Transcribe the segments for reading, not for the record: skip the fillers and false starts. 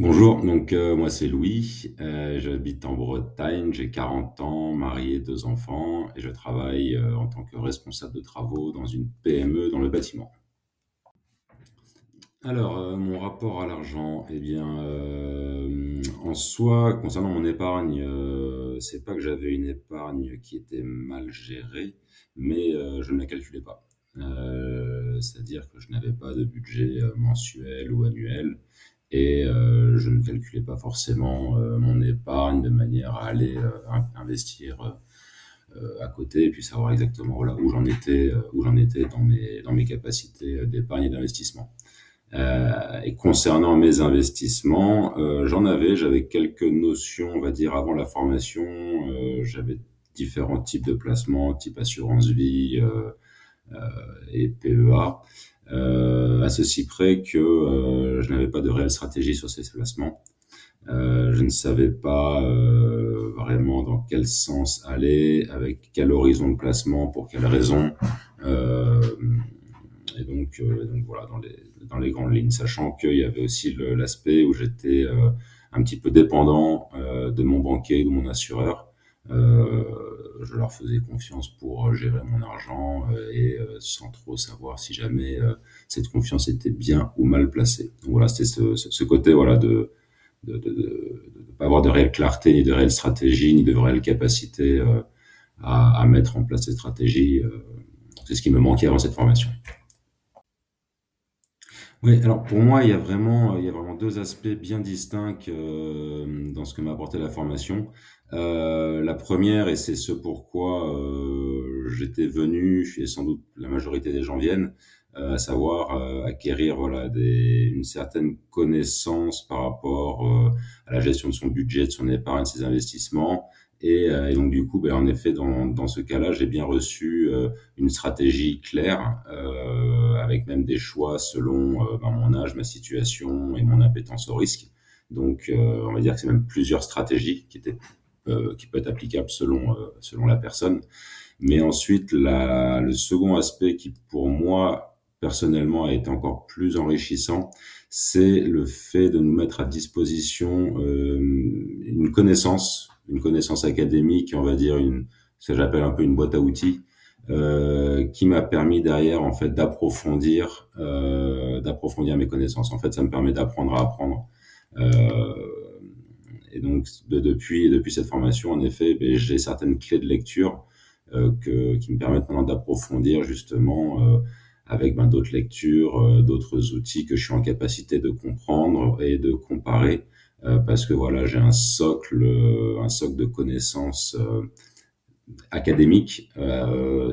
Bonjour, moi c'est Louis, j'habite en Bretagne, j'ai 40 ans, marié, 2 enfants et je travaille en tant que responsable de travaux dans une PME dans le bâtiment. Alors, mon rapport à l'argent, eh bien, en soi, concernant mon épargne, c'est pas que j'avais une épargne qui était mal gérée, mais je ne la calculais pas. C'est-à-dire que je n'avais pas de budget mensuel ou annuel et je ne calculais pas forcément mon épargne de manière à aller investir à côté et puis savoir exactement voilà, où j'en étais dans mes capacités d'épargne et d'investissement. Et concernant mes investissements, j'avais quelques notions, on va dire, avant la formation. J'avais différents types de placements, type assurance vie et PEA. À ceci près que je n'avais pas de réelle stratégie sur ces placements. Je ne savais pas vraiment dans quel sens aller, avec quel horizon de placement, pour quelles raisons. Euh, donc voilà, dans les grandes lignes, sachant qu'il y avait aussi l'aspect où j'étais un petit peu dépendant de mon banquier, de mon assureur. Euh, je leur faisais confiance pour gérer mon argent et sans trop savoir si jamais cette confiance était bien ou mal placée. Donc voilà, c'était ce côté voilà de pas avoir de réelle clarté, ni de réelle stratégie, ni de réelle capacité à mettre en place ces stratégies. C'est ce qui me manquait avant cette formation. Oui, alors pour moi, il y a vraiment deux aspects bien distincts dans ce que m'a apporté la formation. La première, et c'est ce pourquoi j'étais venu, et sans doute la majorité des gens viennent, à savoir acquérir voilà, une certaine connaissance par rapport à la gestion de son budget, de son épargne, de ses investissements. Et donc du coup, ben, en effet, dans ce cas-là, j'ai bien reçu une stratégie claire, avec même des choix selon ben, mon âge, ma situation et mon appétence au risque. Donc, on va dire que c'est même plusieurs stratégies qui peuvent être applicables selon la personne. Mais ensuite, le second aspect qui, pour moi, personnellement, a été encore plus enrichissant, c'est le fait de nous mettre à disposition une connaissance académique, on va dire ce que j'appelle un peu une boîte à outils, qui m'a permis derrière en fait d'approfondir mes connaissances. En fait, ça me permet d'apprendre à apprendre. Euh, et donc depuis cette formation, en effet, ben, j'ai certaines clés de lecture qui me permettent maintenant d'approfondir justement avec ben, d'autres lectures, d'autres outils que je suis en capacité de comprendre et de comparer. Parce que voilà, j'ai un socle de connaissances académiques,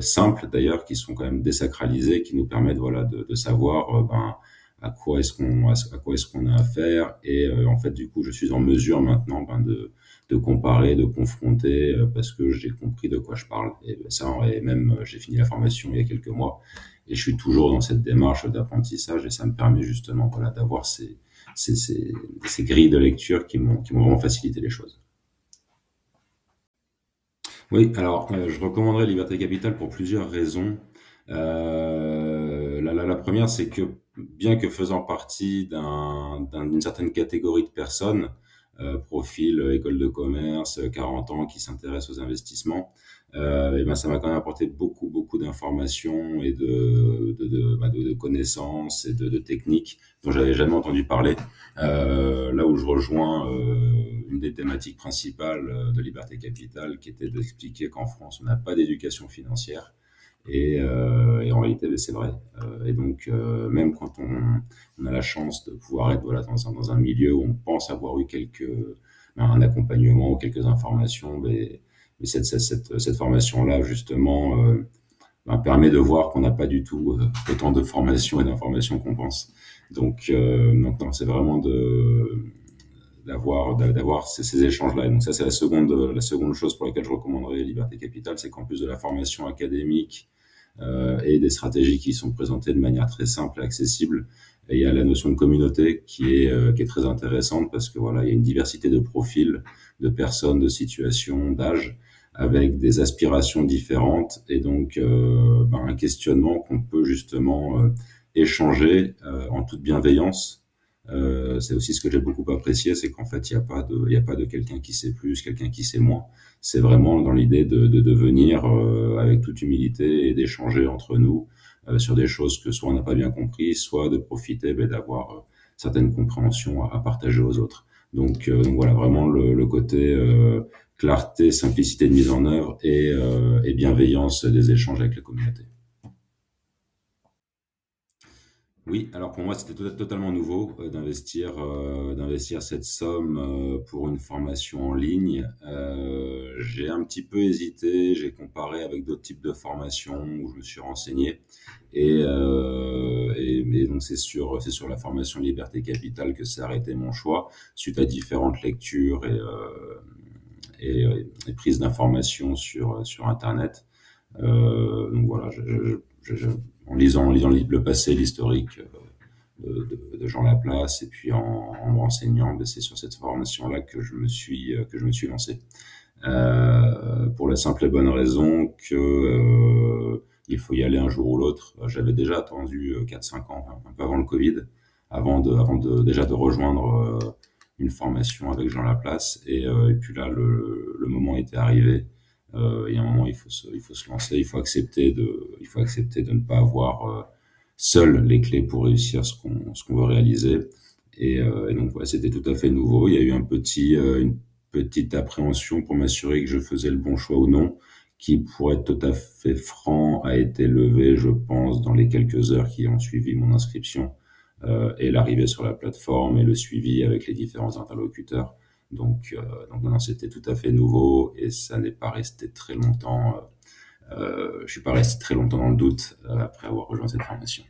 simples d'ailleurs, qui sont quand même désacralisés, qui nous permettent voilà de savoir ben, à quoi est-ce qu'on a affaire. Et en fait, du coup, je suis en mesure maintenant ben, de comparer, de confronter, parce que j'ai compris de quoi je parle. Et ça, et même j'ai fini la formation il y a quelques mois, et je suis toujours dans cette démarche d'apprentissage, et ça me permet justement voilà d'avoir ces grilles de lecture qui m'ont vraiment facilité les choses. Oui, alors je recommanderais Liberté Capital pour plusieurs raisons. La première, c'est que bien que faisant partie d'une certaine catégorie de personnes, profil école de commerce, 40 ans, qui s'intéressent aux investissements, et ben ça m'a quand même apporté beaucoup d'informations et de connaissances et de techniques dont j'avais jamais entendu parler. Là où je rejoins une des thématiques principales de Liberté Capital, qui était d'expliquer qu'en France, on n'a pas d'éducation financière. Et en réalité, ben, c'est vrai. Et donc, même quand on a la chance de pouvoir être voilà, dans un milieu où on pense avoir eu un accompagnement ou quelques informations, mais cette formation-là, justement, ben, permet de voir qu'on n'a pas du tout autant de formations et d'informations qu'on pense. Donc non, c'est vraiment d'avoir ces échanges-là. Et donc ça, c'est la seconde chose pour laquelle je recommanderais Liberté Capital, c'est qu'en plus de la formation académique et des stratégies qui sont présentées de manière très simple et accessible, et il y a la notion de communauté qui est très intéressante parce que voilà, il y a une diversité de profils, de personnes, de situations, d'âge, avec des aspirations différentes et donc ben, un questionnement qu'on peut justement échanger en toute bienveillance C'est aussi ce que j'ai beaucoup apprécié, c'est qu'en fait, il y a pas de quelqu'un qui sait plus, quelqu'un qui sait moins. C'est vraiment dans l'idée de devenir avec toute humilité et d'échanger entre nous sur des choses que soit on n'a pas bien compris, soit de profiter d'avoir certaines compréhensions à partager aux autres. Donc voilà, vraiment le côté clarté, simplicité de mise en œuvre et bienveillance des échanges avec la communauté. Oui, alors pour moi, c'était totalement nouveau d'investir cette somme pour une formation en ligne. J'ai un petit peu hésité, j'ai comparé avec d'autres types de formations où je me suis renseigné. Mais donc c'est sur la formation Liberté Capitale que s'est arrêté mon choix, suite à différentes lectures et prises d'informations sur Internet. Donc voilà, en lisant le passé, l'historique de Jean Laplace, et puis en me renseignant, ben, c'est sur cette formation-là que je me suis lancé. Pour la simple et bonne raison que il faut y aller un jour ou l'autre. J'avais déjà attendu 4-5 ans, un peu avant le Covid, avant de déjà de rejoindre une formation avec Jean Laplace. Et puis là, le moment était arrivé. Il y a un moment, il faut se lancer, il faut accepter de ne pas avoir seul les clés pour réussir ce qu'on veut réaliser. Et donc, ouais, c'était tout à fait nouveau. Il y a eu une petite appréhension pour m'assurer que je faisais le bon choix ou non, qui, pour être tout à fait franc, a été levée, je pense, dans les quelques heures qui ont suivi mon inscription et l'arrivée sur la plateforme et le suivi avec les différents interlocuteurs. Donc non, c'était tout à fait nouveau et ça n'est pas resté très longtemps. Je suis pas resté très longtemps dans le doute après avoir rejoint cette formation.